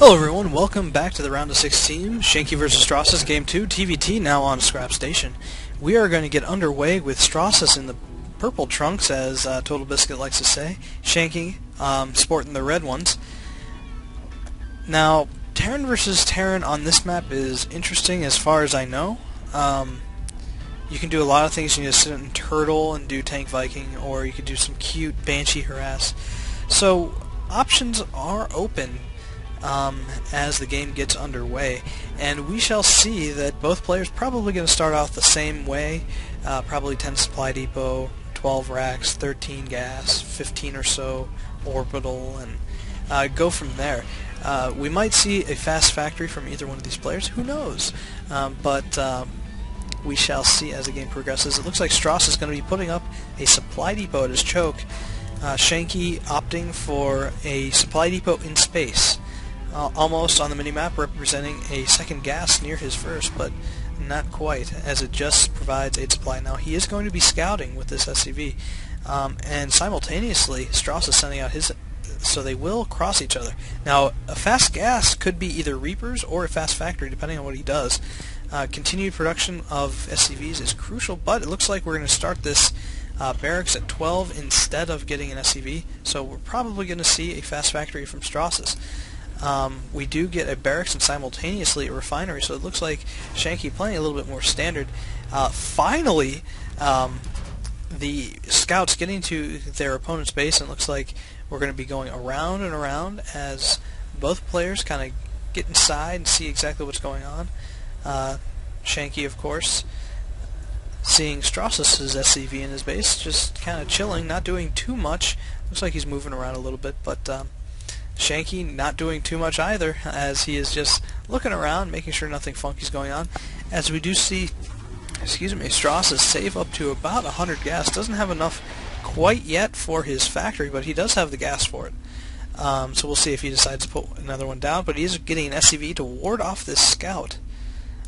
Hello everyone, welcome back to the round of 6 team, sHaNkY vs Strossus, Game 2, TvT now on Scrap Station. We are going to get underway with Strossus in the purple trunks, as Total Biscuit likes to say, sHaNkY sporting the red ones. Now, Terran vs Terran on this map is interesting as far as I know. You can do a lot of things. You can just sit in Turtle and do Tank Viking, or you could do some cute Banshee Harass. So, options are open as the game gets underway, and we shall see that both players probably going to start off the same way, probably 10 supply depot, 12 racks, 13 gas, 15 or so orbital, and go from there. We might see a fast factory from either one of these players, who knows, but we shall see as the game progresses. It looks like Strossus is going to be putting up a supply depot at his choke, sHaNkY opting for a supply depot in space. Almost on the minimap, representing a second gas near his first, but not quite, as it just provides aid supply. Now, he is going to be scouting with this SCV, and simultaneously, Strossus is sending out his, so they will cross each other. Now, a fast gas could be either Reapers or a fast factory, depending on what he does. Continued production of SCVs is crucial, but it looks like we're going to start this barracks at 12 instead of getting an SCV, so we're probably going to see a fast factory from Strossus. We do get a barracks and simultaneously a refinery, so it looks like sHaNkY playing a little bit more standard. Finally, the scouts getting to their opponent's base, and it looks like we're going to be going around and around as both players kind of get inside and see exactly what's going on. sHaNkY, of course, seeing Strossus' SCV in his base, just kind of chilling, not doing too much. Looks like he's moving around a little bit, but sHaNkY not doing too much either, as he is just looking around, making sure nothing funky is going on. As we do see, Strossus save up to about 100 gas. Doesn't have enough quite yet for his factory, but he does have the gas for it. So we'll see if he decides to put another one down, but he is getting an SCV to ward off this scout.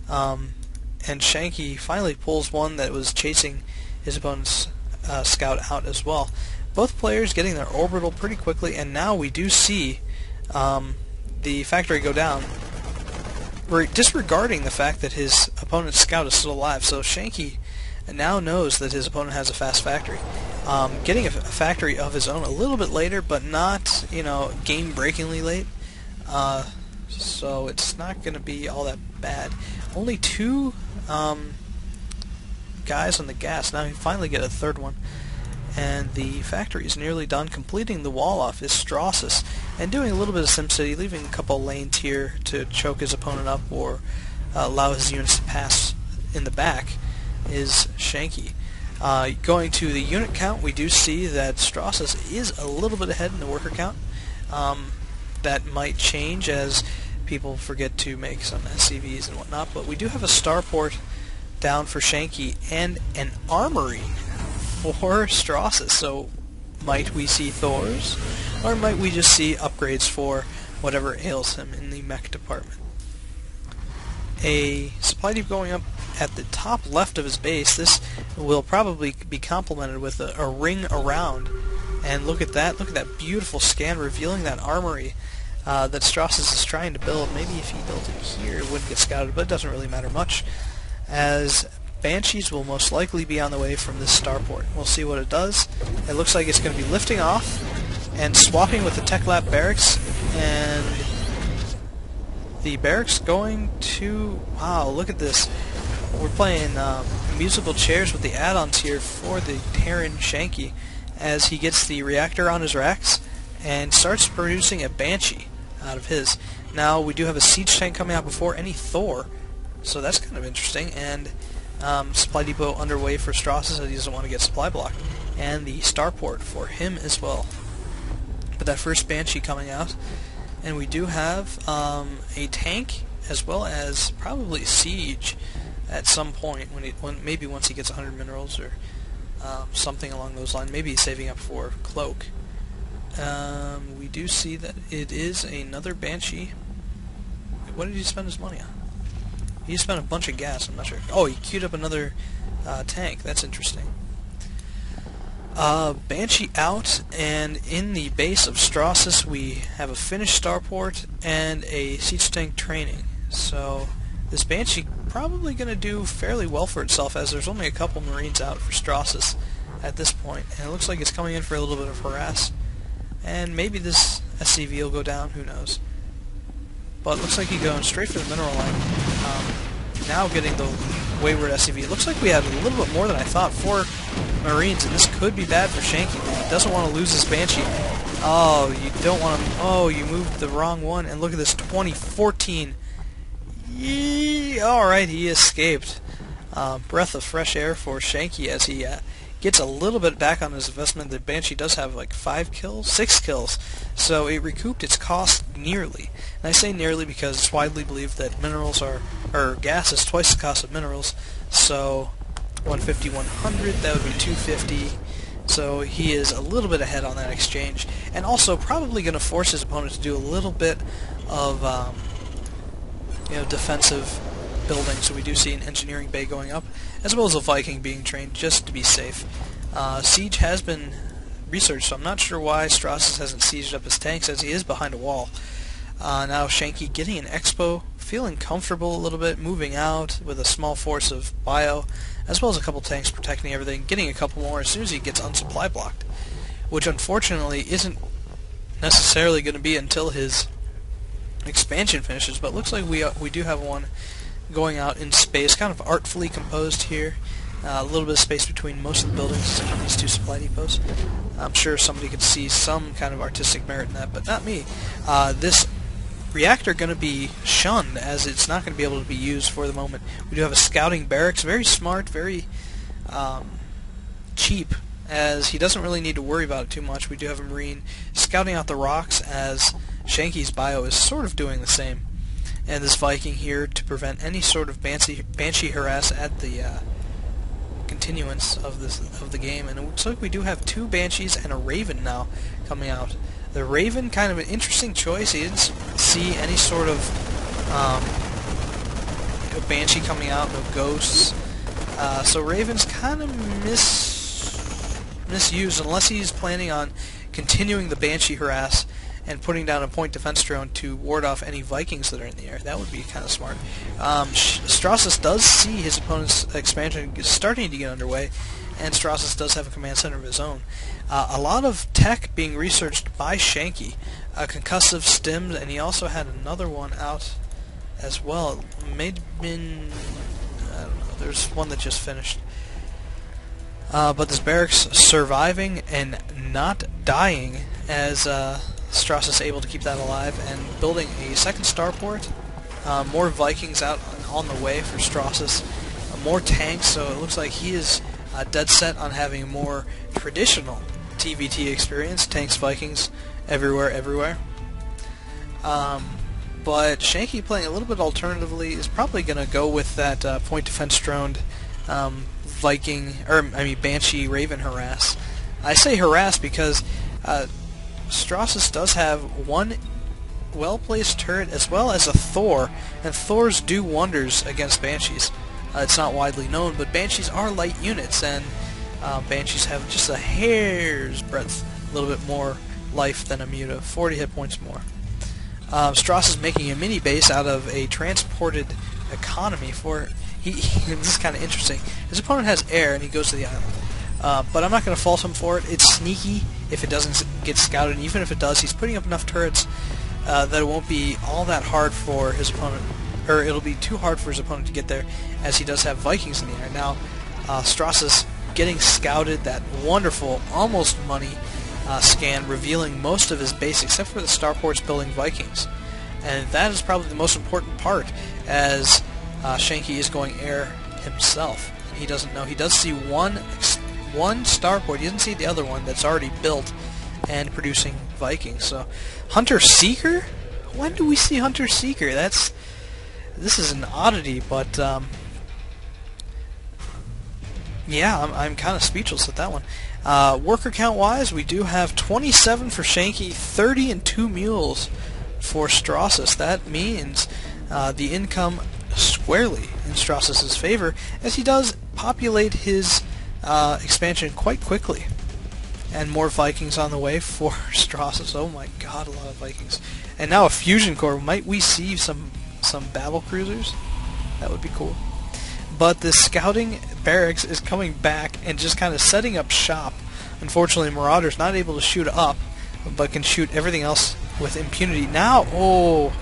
And sHaNkY finally pulls one that was chasing his opponent's scout out as well. Both players getting their orbital pretty quickly, and now we do see the factory go down, disregarding the fact that his opponent's scout is still alive. So sHaNkY now knows that his opponent has a fast factory. Getting a factory of his own a little bit later, but not, game-breakingly late. So it's not going to be all that bad. Only two guys on the gas. Now we finally get a third one. And the factory is nearly done. Completing the wall off is Strossus, and doing a little bit of SimCity, leaving a couple lanes here to choke his opponent up or allow his units to pass in the back is sHaNkY. Going to the unit count, we do see that Strossus is a little bit ahead in the worker count. That might change as people forget to make some SCVs and whatnot, but we do have a starport down for sHaNkY and an armory for Strossus. So might we see Thors, or might we just see upgrades for whatever ails him in the mech department? A supply depot going up at the top left of his base. This will probably be complemented with a ring around, and look at that beautiful scan revealing that armory that Strossus is trying to build. Maybe if he built it here it wouldn't get scouted, but it doesn't really matter much, as Banshees will most likely be on the way from this starport. We'll see what it does. It looks like it's going to be lifting off and swapping with the Tech Lab barracks, and the barracks going to... Wow, look at this. We're playing musical chairs with the add-ons here for the Terran sHaNkY, as he gets the reactor on his racks and starts producing a Banshee out of his. Now we do have a siege tank coming out before any Thor, so that's kind of interesting, and supply depot underway for Strossus, as he doesn't want to get supply blocked, and the starport for him as well. But that first Banshee coming out, and we do have a tank as well as probably siege at some point, maybe once he gets 100 minerals or something along those lines. Maybe he's saving up for cloak. We do see that it is another Banshee. What did he spend his money on? He spent a bunch of gas, I'm not sure. Oh, he queued up another tank. That's interesting. Banshee out, and in the base of Strossus we have a finished starport and a siege tank training. So this Banshee probably going to do fairly well for itself, as there's only a couple Marines out for Strossus at this point, and it looks like it's coming in for a little bit of harass. And maybe this SCV will go down, who knows. But it looks like he's going straight for the mineral line. Now getting the wayward SCV. It looks like we had a little bit more than I thought. 4 Marines, and this could be bad for sHaNkY. He doesn't want to lose his Banshee. Oh, you don't want to... Oh, you moved the wrong one. And look at this, 2014. Alright, he escaped. Breath of fresh air for sHaNkY as he gets a little bit back on his investment. The Banshee does have like 6 kills, so it recouped its cost nearly. And I say nearly because it's widely believed that minerals or gas is twice the cost of minerals. So 150, 100, that would be 250. So he is a little bit ahead on that exchange, and also probably going to force his opponent to do a little bit of defensive building. So we do see an engineering bay going up, as well as a Viking being trained just to be safe. Siege has been researched, so I'm not sure why Strossus hasn't sieged up his tanks, as he is behind a wall. Now sHaNkY getting an expo, feeling comfortable a little bit, moving out with a small force of bio, as well as a couple tanks protecting everything, getting a couple more as soon as he gets unsupply blocked, which unfortunately isn't necessarily going to be until his expansion finishes, but looks like we do have one going out in space, kind of artfully composed here. A little bit of space between most of the buildings on these 2 supply depots. I'm sure somebody could see some kind of artistic merit in that, but not me. This reactor going to be shunned, as it's not going to be able to be used for the moment. We do have a scouting barracks, very smart, very cheap, as he doesn't really need to worry about it too much. We do have a Marine scouting out the rocks, as sHaNkY's bio is sort of doing the same. And this Viking here to prevent any sort of Banshee harass at the continuance of the game. And it looks like we do have 2 Banshees and a Raven now coming out. The Raven, kind of an interesting choice. He didn't see any sort of Banshee coming out, no ghosts. So Raven's kind of misused, unless he's planning on continuing the Banshee harass and putting down a point defense drone to ward off any Vikings that are in the air. That would be kind of smart. Strossus does see his opponent's expansion starting to get underway, and Strossus does have a command center of his own. A lot of tech being researched by sHaNkY, concussive stims, and he also had another one out as well. It may have been... I don't know, there's one that just finished. But this barracks surviving and not dying, as Strossus able to keep that alive, and building a second starport. More Vikings out on the way for Strossus. More tanks, so it looks like he is dead set on having a more traditional TvT experience. Tanks, Vikings, everywhere. But sHaNkY, playing a little bit alternatively, is probably going to go with that point defense droned Banshee Raven harass. I say harass because Strossus does have one well-placed turret as well as a Thor, and Thors do wonders against Banshees. It's not widely known, but Banshees are light units, and Banshees have just a hair's breadth, a little bit more life than a Muta, 40 hit points more. Strossus is making a mini base out of a transported economy for... this is kind of interesting. His opponent has air, and he goes to the island. But I'm not going to fault him for it. It's sneaky if it doesn't get scouted, and even if it does, he's putting up enough turrets that it won't be all that hard for his opponent, or it'll be too hard for his opponent to get there, as he does have Vikings in the air. Now, Strossus getting scouted, that wonderful, almost money scan, revealing most of his base, except for the starports building Vikings. And that is probably the most important part, as sHaNkY is going air himself. And he doesn't know. He does see one starport. He doesn't see the other one that's already built and producing Vikings. So, Hunter Seeker? When do we see Hunter Seeker? This is an oddity, but yeah, I'm kind of speechless at that one. Worker count wise, we do have 27 for sHaNkY, 30 and 2 mules for Strossus. That means the income squarely in Strossus's favor, as he does populate his expansion quite quickly. and more Vikings on the way for Strossus. Oh my god, a lot of Vikings. And now a fusion core. Might we see some battle cruisers? That would be cool. But the scouting barracks is coming back and just kind of setting up shop. Unfortunately, Marauder's not able to shoot up, but can shoot everything else with impunity. Now, oh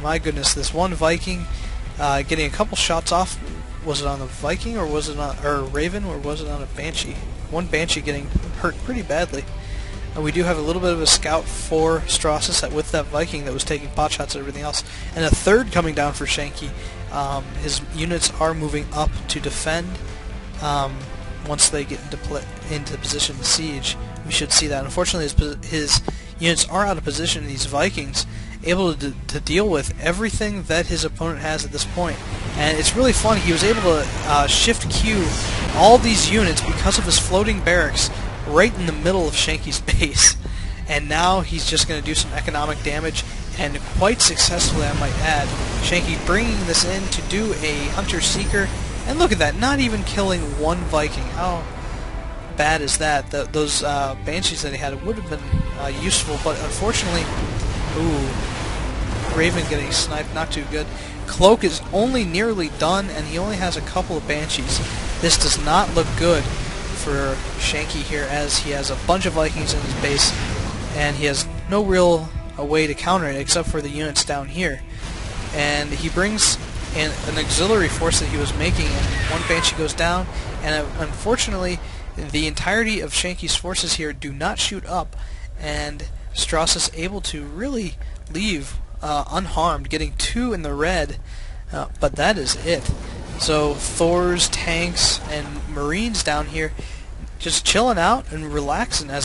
my goodness, this one Viking getting a couple shots off. Was it on the Viking, or was it on Raven, or was it on a Banshee? One Banshee getting hurt pretty badly. And we do have a little bit of a scout for Strossus with that Viking that was taking pot shots and everything else. And a third coming down for sHaNkY. His units are moving up to defend. Once they get into position to siege, we should see that. Unfortunately, his units are out of position. These Vikings able to deal with everything that his opponent has at this point. And it's really fun. He was able to shift Q all these units because of his floating barracks right in the middle of sHaNkY's base. And now he's just going to do some economic damage, and quite successfully, I might add. sHaNkY bringing this in to do a Hunter-Seeker, and look at that, not even killing one Viking. How bad is that? Those Banshees that he had would have been useful, but unfortunately, ooh, Raven getting sniped, not too good. Cloak is only nearly done, and he only has a couple of Banshees. This does not look good for sHaNkY here, as he has a bunch of Vikings in his base, and he has no real way to counter it except for the units down here. And he brings in an auxiliary force that he was making, and one Banshee goes down, and unfortunately the entirety of sHaNkY's forces here do not shoot up, and Strossus able to really leave unharmed, getting 2 in the red, but that is it. So Thors, tanks, and Marines down here just chilling out and relaxing as